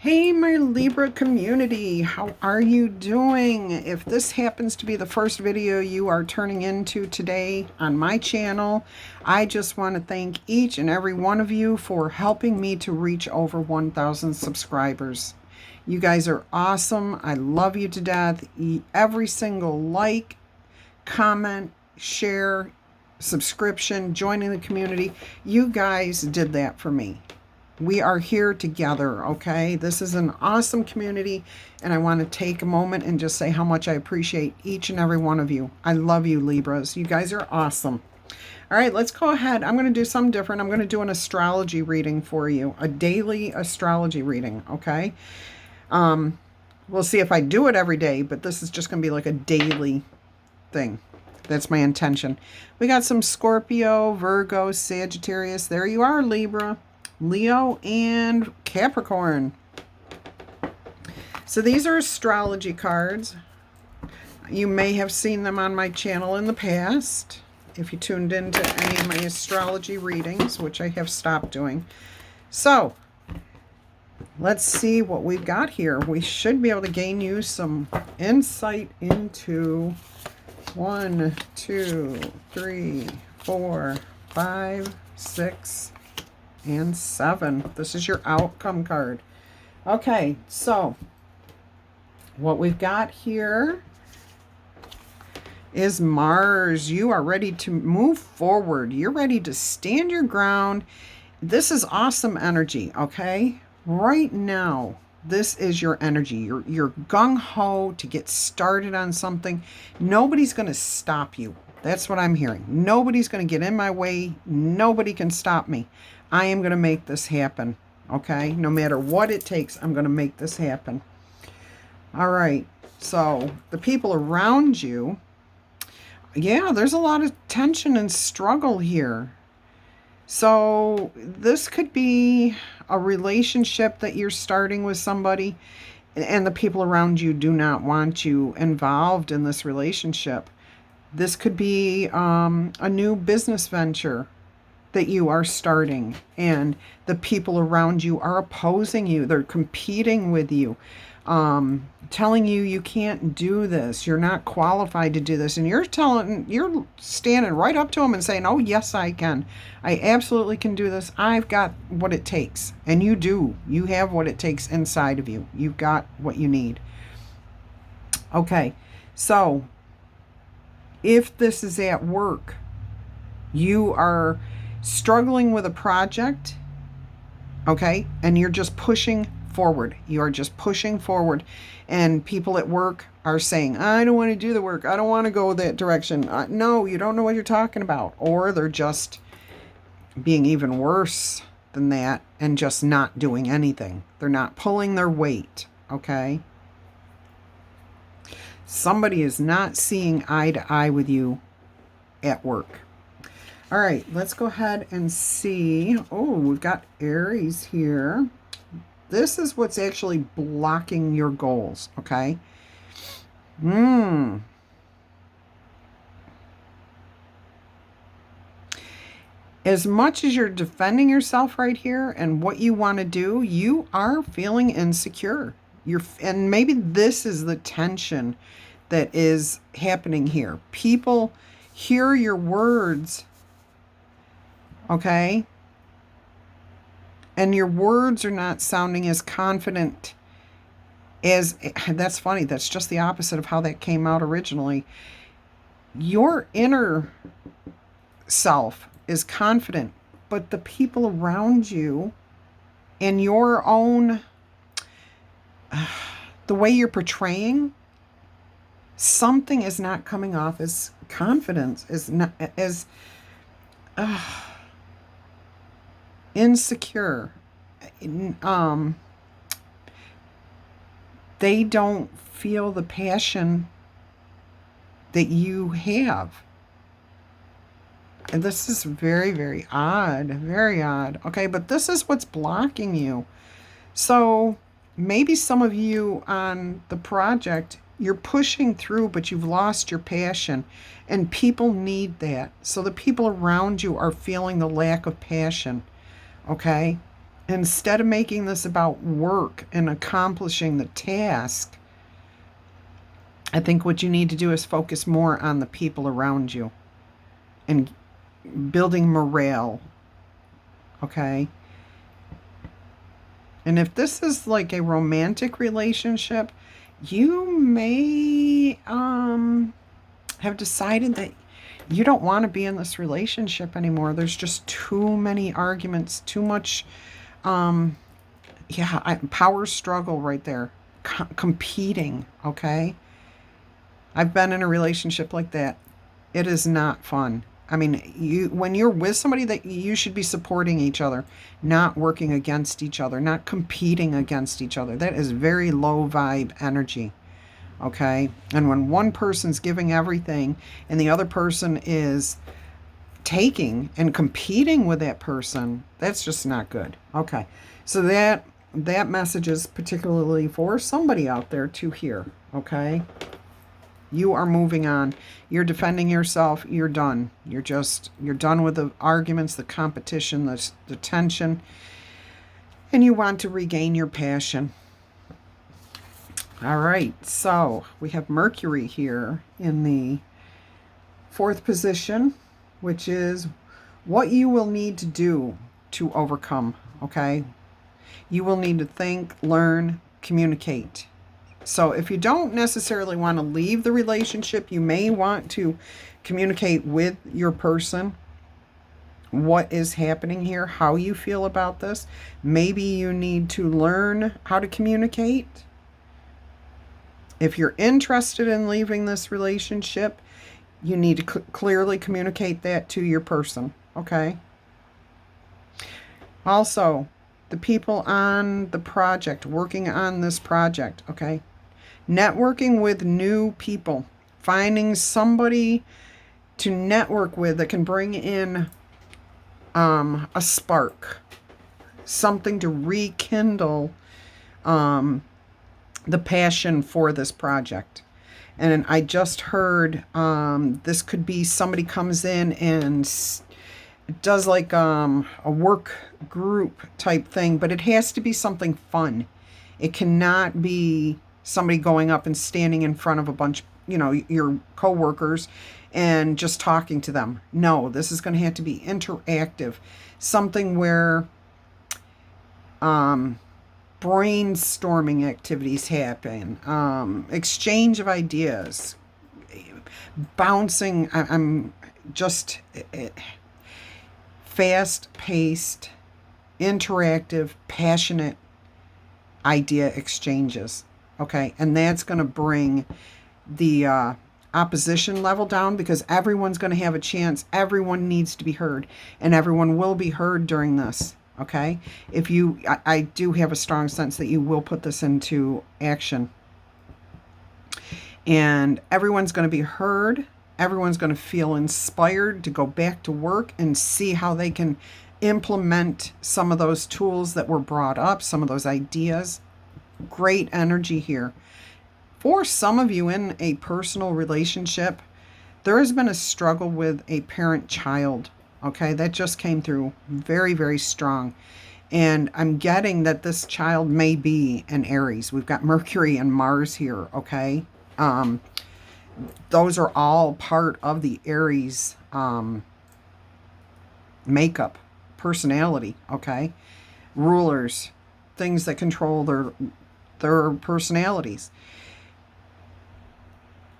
Hey, my Libra community, how are you doing? If this happens to be the first video you are turning into today on my channel, I just want to thank each and every one of you for helping me to reach over 1,000 subscribers. You guys are awesome. I love you to death. Every single like, comment, share, subscription, joining the community, you guys did that for me. We are here together, okay? This is an awesome community, and I want to take a moment and just say how much I appreciate each and every one of you. I love you, Libras. You guys are awesome. All right, let's go ahead. I'm going to do something different. I'm going to do an astrology reading for you, a daily astrology reading, okay? We'll see if I do it every day, but this is just going to be like a daily thing. That's my intention. We got some Scorpio, Virgo, Sagittarius. There you are, Libra. Leo and Capricorn. So these are astrology cards. You may have seen them on my channel in the past if you tuned into any of my astrology readings, which I have stopped doing. So let's see what we've got here. We should be able to gain you some insight into 1, 2, 3, 4, 5, 6, and 7. This is your outcome card. Okay, so what we've got here is Mars. You are ready to move forward. You're ready to stand your ground. This is awesome energy, okay? Right now, this is your energy. You're gung-ho to get started on something. Nobody's going to stop you. That's what I'm hearing. Nobody's going to get in my way. Nobody can stop me. I am going to make this happen, okay? No matter what it takes, I'm going to make this happen. All right, so the people around you, yeah, there's a lot of tension and struggle here. So this could be a relationship that you're starting with somebody, and the people around you do not want you involved in this relationship. This could be a new business venture that you are starting, and the people around you are opposing you. They're competing with you, telling you you can't do this. You're not qualified to do this. And you're standing right up to them and saying, oh, yes, I can. I absolutely can do this. I've got what it takes. And you do. You have what it takes inside of you. You've got what you need. Okay, so if this is at work, you are struggling with a project, okay, and you're just pushing forward. You are just pushing forward, and people at work are saying, I don't want to do the work. I don't want to go that direction. No, you don't know what you're talking about. Or they're just being even worse than that and just not doing anything. They're not pulling their weight, okay? Somebody is not seeing eye to eye with you at work. All right, let's go ahead and see. Oh, we've got Aries here. This is what's actually blocking your goals, okay? As much as you're defending yourself right here and what you want to do, you are feeling insecure. And maybe this is the tension that is happening here. People hear your words, okay? And your words are not sounding as confident as, that's funny, that's just the opposite of how that came out originally. Your inner self is confident, but the people around you and your own, the way you're portraying, something is not coming off as confidence, is not as insecure. They don't feel the passion that you have. And this is very, very odd. Very odd. Okay, but this is what's blocking you. So maybe some of you on the project, you're pushing through, but you've lost your passion. And people need that. So the people around you are feeling the lack of passion. Okay? Instead of making this about work and accomplishing the task, I think what you need to do is focus more on the people around you and building morale, okay? And if this is like a romantic relationship, you may have decided that you don't want to be in this relationship anymore. There's just too many arguments, too much, power struggle right there, competing, okay? I've been in a relationship like that. It is not fun. I mean, when you're with somebody, that you should be supporting each other, not working against each other, not competing against each other. That is very low vibe energy. Okay? And when one person's giving everything and the other person is taking and competing with that person, that's just not good. Okay. So that message is particularly for somebody out there to hear, okay? You are moving on. You're defending yourself. You're done. You're done with the arguments, the competition, the tension, and you want to regain your passion. All right, so we have Mercury here in the 4th position, which is what you will need to do to overcome, okay? You will need to think, learn, communicate. So if you don't necessarily want to leave the relationship, you may want to communicate with your person what is happening here, how you feel about this. Maybe you need to learn how to communicate. If you're interested in leaving this relationship, you need to clearly communicate that to your person, okay? Also, the people on the project, working on this project, okay? Networking with new people, finding somebody to network with that can bring in a spark, something to rekindle the passion for this project. And I just heard this could be somebody comes in and does like a work group type thing, but it has to be something fun. It cannot be somebody going up and standing in front of a bunch, your coworkers and just talking to them. No, this is going to have to be interactive. Something where brainstorming activities happen, exchange of ideas, bouncing. I'm just fast-paced, interactive, passionate idea exchanges. Okay, and that's going to bring the opposition level down because everyone's going to have a chance. Everyone needs to be heard, and everyone will be heard during this. Okay, I do have a strong sense that you will put this into action, and everyone's going to be heard. Everyone's going to feel inspired to go back to work and see how they can implement some of those tools that were brought up, some of those ideas. Great energy here. For some of you in a personal relationship, there has been a struggle with a parent-child. Okay, that just came through very, very strong. And I'm getting that this child may be an Aries. We've got Mercury and Mars here, okay? Those are all part of the Aries makeup, personality, okay? Rulers, things that control their personalities.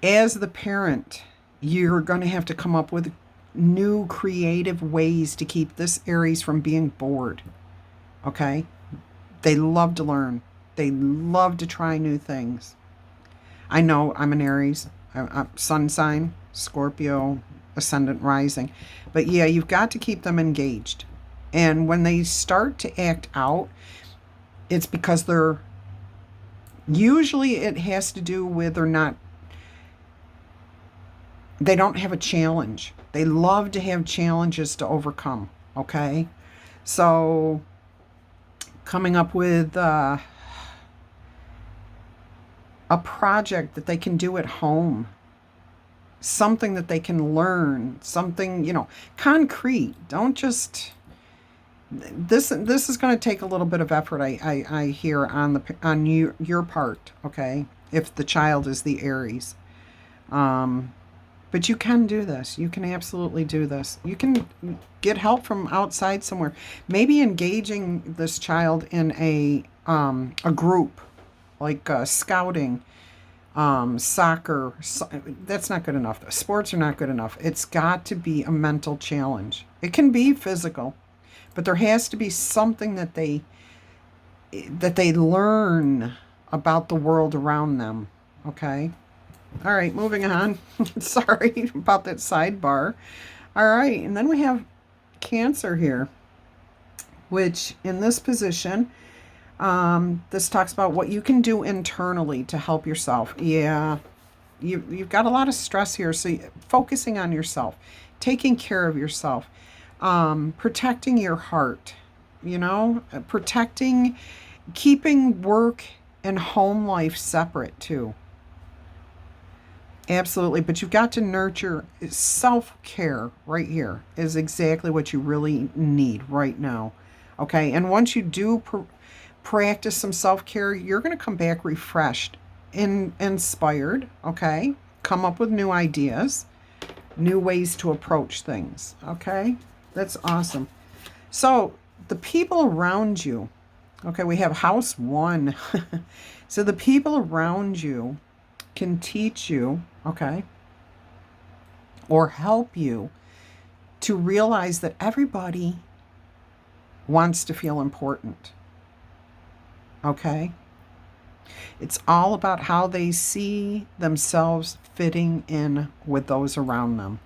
As the parent, you're going to have to come up with new creative ways to keep this Aries from being bored. Okay? They love to learn. They love to try new things. I know I'm an Aries. I'm sun sign, Scorpio, ascendant rising. But yeah, you've got to keep them engaged. And when they start to act out, it's because usually it has to do with they don't have a challenge. They love to have challenges to overcome, okay? So coming up with a project that they can do at home, something that they can learn, something, concrete. Don't just This is going to take a little bit of effort. I hear on your part. Okay, if the child is the Aries. But you can do this. You can absolutely do this. You can get help from outside somewhere. Maybe engaging this child in a group like scouting, soccer. That's not good enough. Sports are not good enough. It's got to be a mental challenge. It can be physical, but there has to be something that they learn about the world around them. Okay. All right, moving on. Sorry about that sidebar. All right, and then we have Cancer here, which in this position, this talks about what you can do internally to help yourself. Yeah, you've got a lot of stress here, so focusing on yourself, taking care of yourself, protecting your heart, protecting, keeping work and home life separate too. Absolutely, but you've got to nurture self-care right here is exactly what you really need right now. Okay, and once you do practice some self-care, you're going to come back refreshed, inspired, okay? Come up with new ideas, new ways to approach things, okay? That's awesome. So, the people around you, okay, we have house 1. So, the people around you can teach you, okay, or help you to realize that everybody wants to feel important, okay? It's all about how they see themselves fitting in with those around them.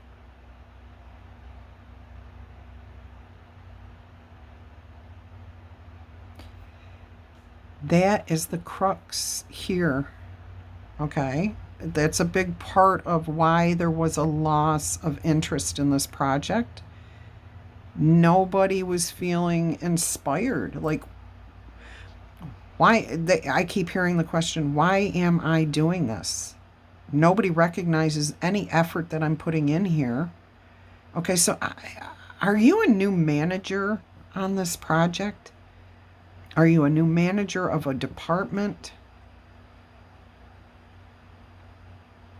That is the crux here. Okay, that's a big part of why there was a loss of interest in this project. Nobody was feeling inspired. Like, I keep hearing the question, why am I doing this? Nobody recognizes any effort that I'm putting in here. Okay, so are you a new manager on this project? Are you a new manager of a department?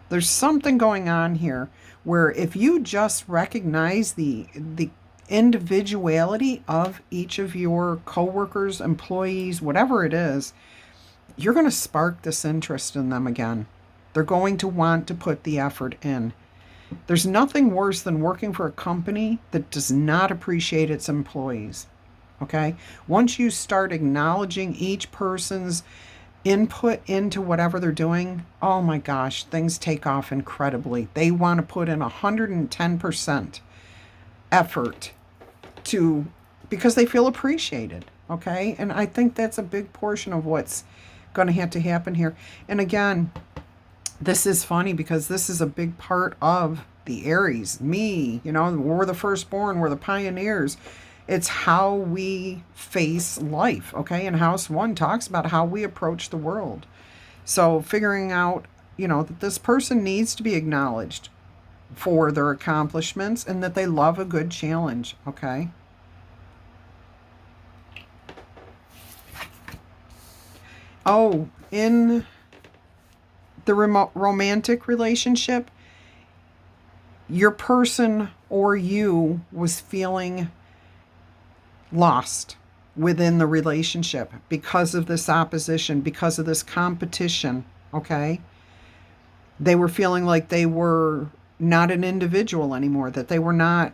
There's something going on here where if you just recognize the individuality of each of your coworkers, employees, whatever it is, you're going to spark this interest in them again. They're going to want to put the effort in. There's nothing worse than working for a company that does not appreciate its employees. Okay? Once you start acknowledging each person's input into whatever they're doing, oh my gosh, things take off incredibly. They want to put in 110% effort because they feel appreciated. Okay? And I think that's a big portion of what's going to have to happen here. And again, this is funny because this is a big part of the Aries. Me, we're the firstborn, we're the pioneers. It's how we face life, okay? And House 1 talks about how we approach the world. So figuring out, that this person needs to be acknowledged for their accomplishments and that they love a good challenge, okay? Oh, in the romantic relationship, your person or you was feeling lost within the relationship because of this opposition, because of this competition, okay? They were feeling like they were not an individual anymore, that they were not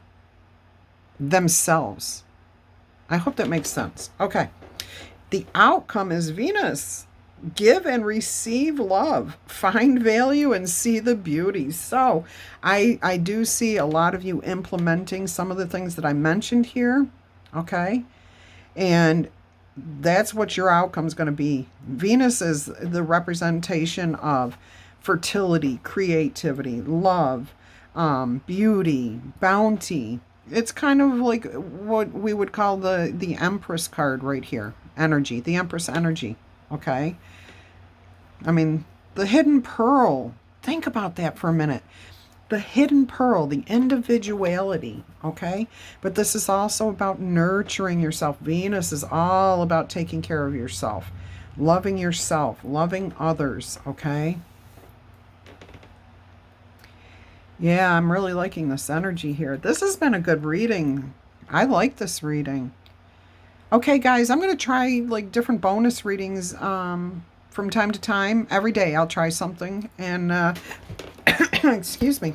themselves. I hope that makes sense. Okay. The outcome is Venus. Give and receive love. Find value and see the beauty. So I do see a lot of you implementing some of the things that I mentioned here. Okay? And that's what your outcome is going to be. Venus is the representation of fertility, creativity, love, beauty, bounty. It's kind of like what we would call the Empress card right here. Energy, the Empress energy. Okay? I mean, the hidden pearl. Think about that for a minute. the hidden pearl, the individuality, okay? But this is also about nurturing yourself. Venus is all about taking care of yourself, loving others, okay? Yeah, I'm really liking this energy here. This has been a good reading. I like this reading. Okay, guys, I'm going to try like different bonus readings from time to time. Every day I'll try something. And excuse me.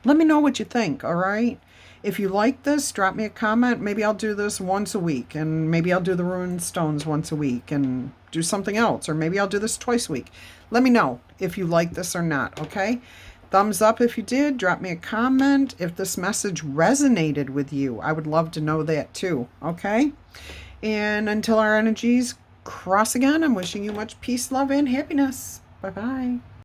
Let me know what you think, all right? If you like this, drop me a comment. Maybe I'll do this once a week, and maybe I'll do the ruined stones once a week and do something else, or maybe I'll do this twice a week. Let me know if you like this or not, okay? Thumbs up if you did. Drop me a comment if this message resonated with you. I would love to know that too, okay? And until our energies cross again, I'm wishing you much peace, love, and happiness. Bye-bye.